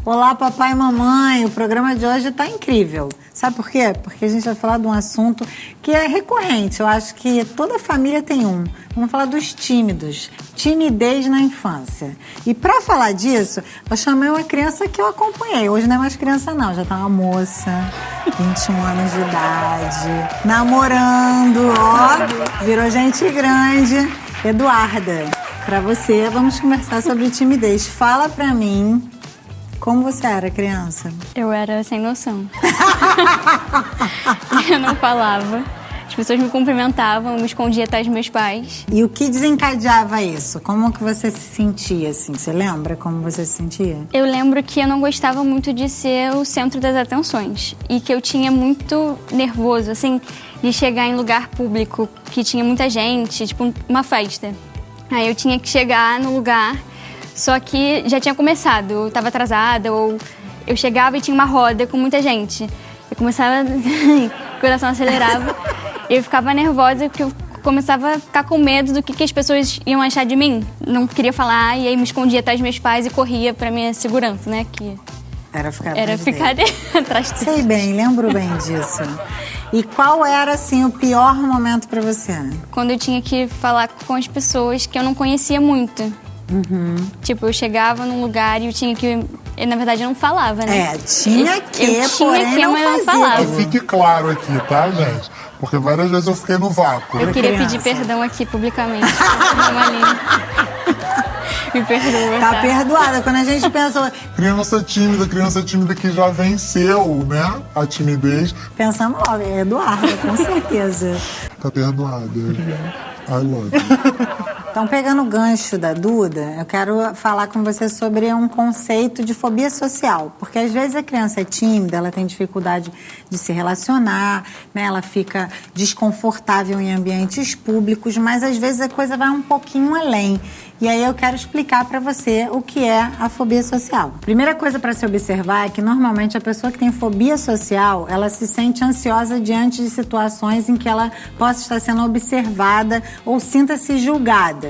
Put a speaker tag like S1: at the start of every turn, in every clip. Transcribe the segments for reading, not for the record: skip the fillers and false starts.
S1: Olá, papai e mamãe. O programa de hoje está incrível. Sabe por quê? Porque a gente vai falar de um assunto que é recorrente. Eu acho que toda família tem um. Vamos falar dos tímidos. Timidez na infância. E para falar disso, eu chamei uma criança que eu acompanhei. Hoje não é mais criança não, já tá uma moça, 21 anos de idade, namorando, ó, virou gente grande. Eduarda, para você, vamos conversar sobre timidez. Fala pra mim, como você era criança?
S2: Eu era sem noção. Eu não falava. As pessoas me cumprimentavam, eu me escondia atrás dos meus pais.
S1: E o que desencadeava isso? Como que você se sentia, assim? Você lembra como você se sentia?
S2: Eu lembro que eu não gostava muito de ser o centro das atenções. E que eu tinha muito nervoso, assim, de chegar em lugar público, que tinha muita gente, tipo uma festa. Aí eu tinha que chegar no lugar, só que já tinha começado, eu estava atrasada, ou eu chegava e tinha uma roda com muita gente. Eu começava, o coração acelerava, eu ficava nervosa porque eu começava a ficar com medo do que as pessoas iam achar de mim. Não queria falar e aí me escondia atrás dos meus pais e corria para minha segurança, né? Que
S1: era ficar
S2: atrás deles.
S1: Sei bem, lembro bem disso. E qual era, assim, o pior momento pra você?
S2: Quando eu tinha que falar com as pessoas que eu não conhecia muito.
S1: Uhum.
S2: Tipo, eu chegava num lugar e eu tinha que... na verdade, eu não falava, né?
S1: Tinha que, porém não
S2: mas eu não
S1: fazia.
S2: falava.
S3: Que fique claro aqui, tá, gente? Porque várias vezes eu fiquei no vácuo.
S2: Eu queria pedir perdão aqui publicamente. Me perdoa,
S1: tá perdoada. Quando a gente pensa...
S3: Criança tímida que já venceu, né? A timidez.
S1: Pensamos logo, é Eduarda, com certeza.
S3: Tá perdoada. I love you.
S1: Então, pegando o gancho da Duda, eu quero falar com você sobre um conceito de fobia social. Porque às vezes a criança é tímida, ela tem dificuldade de se relacionar, né? Ela fica desconfortável em ambientes públicos, mas às vezes a coisa vai um pouquinho além. E aí eu quero explicar para você o que é a fobia social. Primeira coisa para se observar é que normalmente a pessoa que tem fobia social, ela se sente ansiosa diante de situações em que ela possa estar sendo observada ou sinta-se julgada.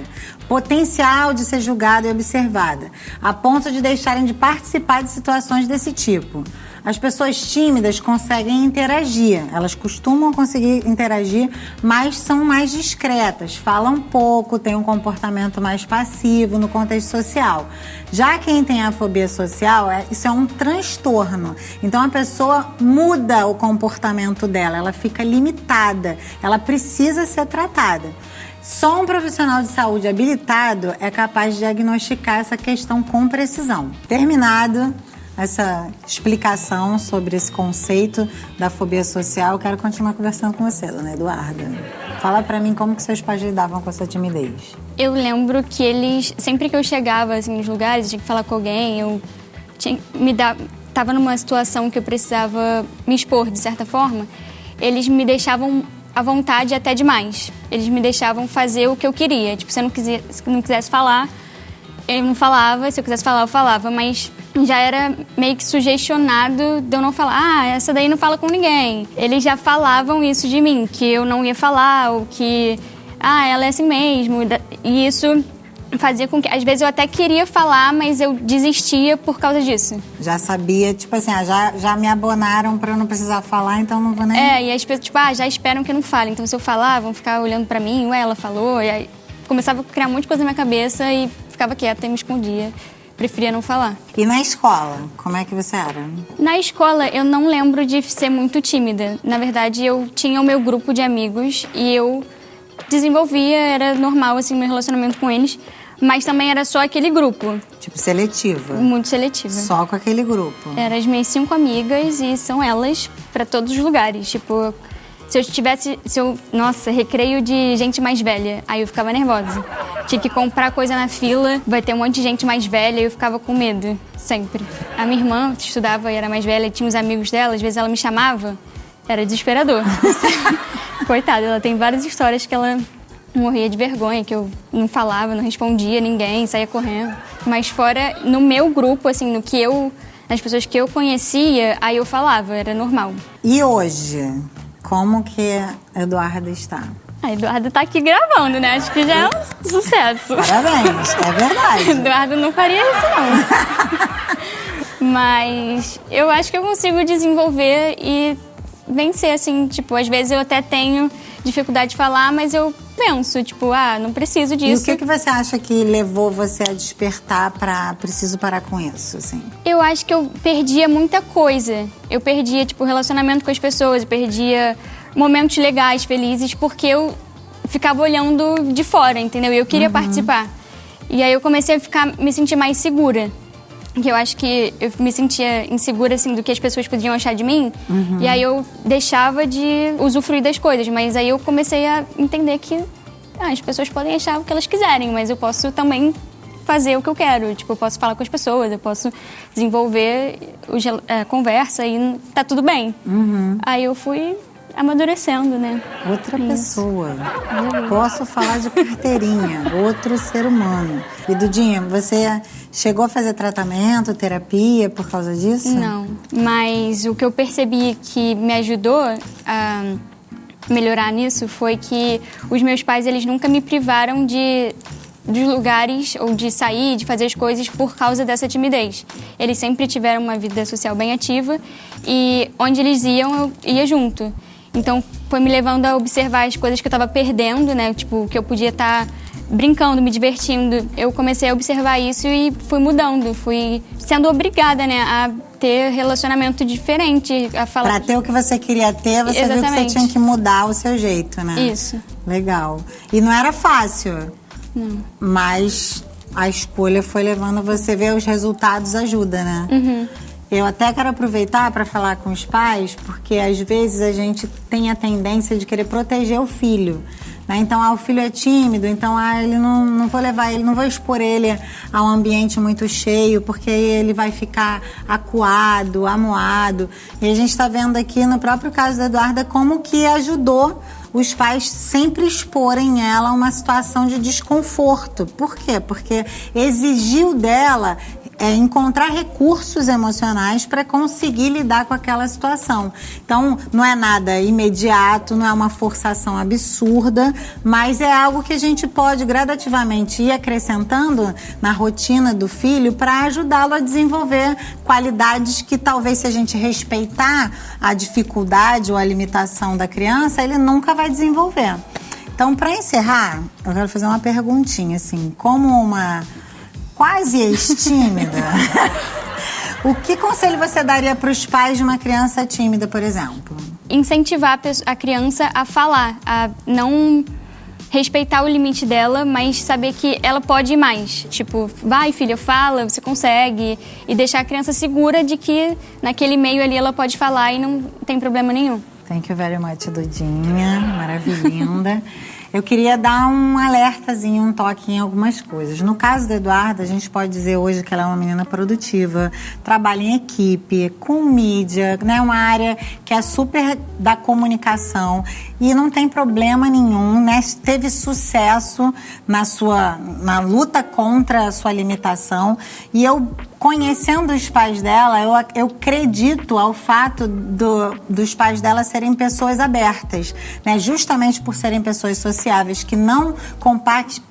S1: Potencial de ser julgada e observada, a ponto de deixarem de participar de situações desse tipo. As pessoas tímidas conseguem interagir, elas costumam conseguir interagir, mas são mais discretas, falam pouco, têm um comportamento mais passivo no contexto social. Já quem tem a fobia social, isso é um transtorno. Então a pessoa muda o comportamento dela, ela fica limitada, ela precisa ser tratada. Só um profissional de saúde habilitado é capaz de diagnosticar essa questão com precisão. Terminado essa explicação sobre esse conceito da fobia social, eu quero continuar conversando com você, dona Eduarda. Fala pra mim como que seus pais lidavam com essa timidez.
S2: Eu lembro que eles, sempre que eu chegava assim, nos lugares, tinha que falar com alguém, eu tava numa situação que eu precisava me expor de certa forma, eles me deixavam à vontade até demais. Eles me deixavam fazer o que eu queria. Tipo, se eu não quisesse falar, eu não falava. Se eu quisesse falar, eu falava. Mas já era meio que sugestionado de eu não falar. Ah, essa daí não fala com ninguém. Eles já falavam isso de mim, que eu não ia falar, ou que... Ah, ela é assim mesmo. E isso fazia com que... Às vezes eu até queria falar, mas eu desistia por causa disso.
S1: Já sabia, tipo assim, já me abonaram pra eu não precisar falar, então não vou nem...
S2: E as pessoas, tipo, já esperam que eu não fale. Então se eu falar, vão ficar olhando pra mim, ué, ela falou. E aí começava a criar um monte de coisa na minha cabeça e ficava quieta e me escondia. Preferia não falar.
S1: E na escola, como é que você era?
S2: Na escola, eu não lembro de ser muito tímida. Na verdade, eu tinha o meu grupo de amigos e eu desenvolvia, era normal, assim, meu relacionamento com eles. Mas também era só aquele grupo.
S1: Tipo, seletiva?
S2: Muito seletiva.
S1: Só com aquele grupo?
S2: Eram as minhas 5 amigas e são elas pra todos os lugares. Tipo, nossa, recreio de gente mais velha, aí eu ficava nervosa. Tinha que comprar coisa na fila, vai ter um monte de gente mais velha e eu ficava com medo, sempre. A minha irmã estudava e era mais velha, tinha os amigos dela, às vezes ela me chamava, era desesperador. Coitada, ela tem várias histórias que ela morria de vergonha, que eu não falava, não respondia a ninguém, saía correndo. Mas fora, no meu grupo, assim, nas pessoas que eu conhecia, aí eu falava, era normal.
S1: E hoje, como que a Eduarda está?
S2: A Eduarda tá aqui gravando, né? Acho que já é um sucesso.
S1: Parabéns, é verdade.
S2: Eduarda não faria isso, não. Mas eu acho que eu consigo desenvolver e vencer, assim, tipo, às vezes eu até tenho dificuldade de falar, mas eu penso, tipo, não preciso disso.
S1: E o que você acha que levou você a despertar pra preciso parar com isso, assim?
S2: Eu acho que eu perdia muita coisa. Eu perdia, tipo, relacionamento com as pessoas, eu perdia momentos legais, felizes, porque eu ficava olhando de fora, entendeu? E eu queria participar. E aí eu comecei a me sentir mais segura. Que eu acho que eu me sentia insegura, assim, do que as pessoas poderiam achar de mim. E aí eu deixava de usufruir das coisas. Mas aí eu comecei a entender que as pessoas podem achar o que elas quiserem, mas eu posso também fazer o que eu quero. Tipo, eu posso falar com as pessoas, eu posso desenvolver conversa e tá tudo bem. Aí eu fui amadurecendo, né?
S1: Outra pessoa. Posso falar de carteirinha, outro ser humano. E Dudinha, você chegou a fazer tratamento, terapia por causa disso?
S2: Não, mas o que eu percebi que me ajudou a melhorar nisso foi que os meus pais, eles nunca me privaram de lugares ou de sair, de fazer as coisas por causa dessa timidez. Eles sempre tiveram uma vida social bem ativa e onde eles iam, eu ia junto. Então, foi me levando a observar as coisas que eu estava perdendo, né? Tipo, que eu podia estar brincando, me divertindo. Eu comecei a observar isso e fui mudando. Fui sendo obrigada, né? A ter relacionamento diferente, a falar...
S1: Pra ter o que você queria ter, você viu que você tinha que mudar o seu jeito, né?
S2: Isso.
S1: Legal. E não era fácil.
S2: Não.
S1: Mas a escolha foi levando você a ver os resultados, ajuda, né? Eu até quero aproveitar para falar com os pais, porque às vezes a gente tem a tendência de querer proteger o filho, né? Então, o filho é tímido, então ele não vou levar ele, não vou expor ele a um ambiente muito cheio, porque ele vai ficar acuado, amuado. E a gente está vendo aqui no próprio caso da Eduarda como que ajudou os pais sempre exporem ela a uma situação de desconforto. Por quê? Porque exigiu dela encontrar recursos emocionais para conseguir lidar com aquela situação. Então, não é nada imediato, não é uma forçação absurda, mas é algo que a gente pode gradativamente ir acrescentando na rotina do filho para ajudá-lo a desenvolver qualidades que talvez, se a gente respeitar a dificuldade ou a limitação da criança, ele nunca vai desenvolver. Então, para encerrar, eu quero fazer uma perguntinha, assim, como uma quase ex-tímida, o que conselho você daria para os pais de uma criança tímida, por exemplo?
S2: Incentivar a criança a falar, a não respeitar o limite dela, mas saber que ela pode ir mais. Tipo, vai, filha, fala, você consegue. E deixar a criança segura de que naquele meio ali ela pode falar e não tem problema nenhum.
S1: Thank you very much, Dudinha. Maravilhinda. Eu queria dar um alertazinho, um toque em algumas coisas. No caso da Eduarda, a gente pode dizer hoje que ela é uma menina produtiva, trabalha em equipe, com mídia, né? Uma área que é super da comunicação e não tem problema nenhum, né? Teve sucesso na luta contra a sua limitação. E eu, conhecendo os pais dela, eu acredito ao fato dos pais dela serem pessoas abertas, né? Justamente por serem pessoas sociáveis que não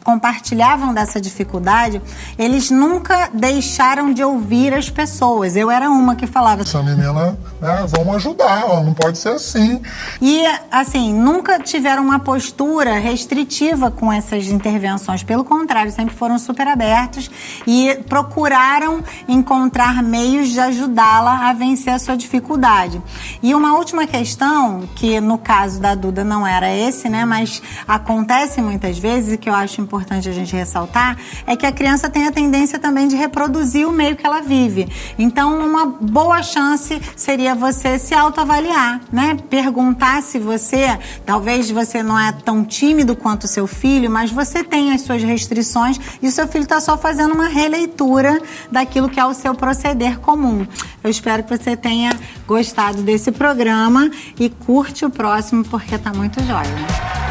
S1: compartilhavam dessa dificuldade, eles nunca deixaram de ouvir as pessoas. Eu era uma que falava...
S3: Essa menina, né, vamos ajudar, ela não pode ser assim.
S1: E, assim, nunca tiveram uma postura restritiva com essas intervenções. Pelo contrário, sempre foram super abertos e procuraram encontrar meios de ajudá-la a vencer a sua dificuldade. E uma última questão, que no caso da Duda não era esse, né, mas acontece muitas vezes, e que eu acho importante a gente ressaltar, é que a criança tem a tendência também de reproduzir o meio que ela vive. Então, uma boa chance seria você se autoavaliar, né? Perguntar se você, talvez você não é tão tímido quanto o seu filho, mas você tem as suas restrições e o seu filho está só fazendo uma releitura daquilo que é o seu proceder comum. Eu espero que você tenha gostado desse programa e curte o próximo, porque tá muito jóia.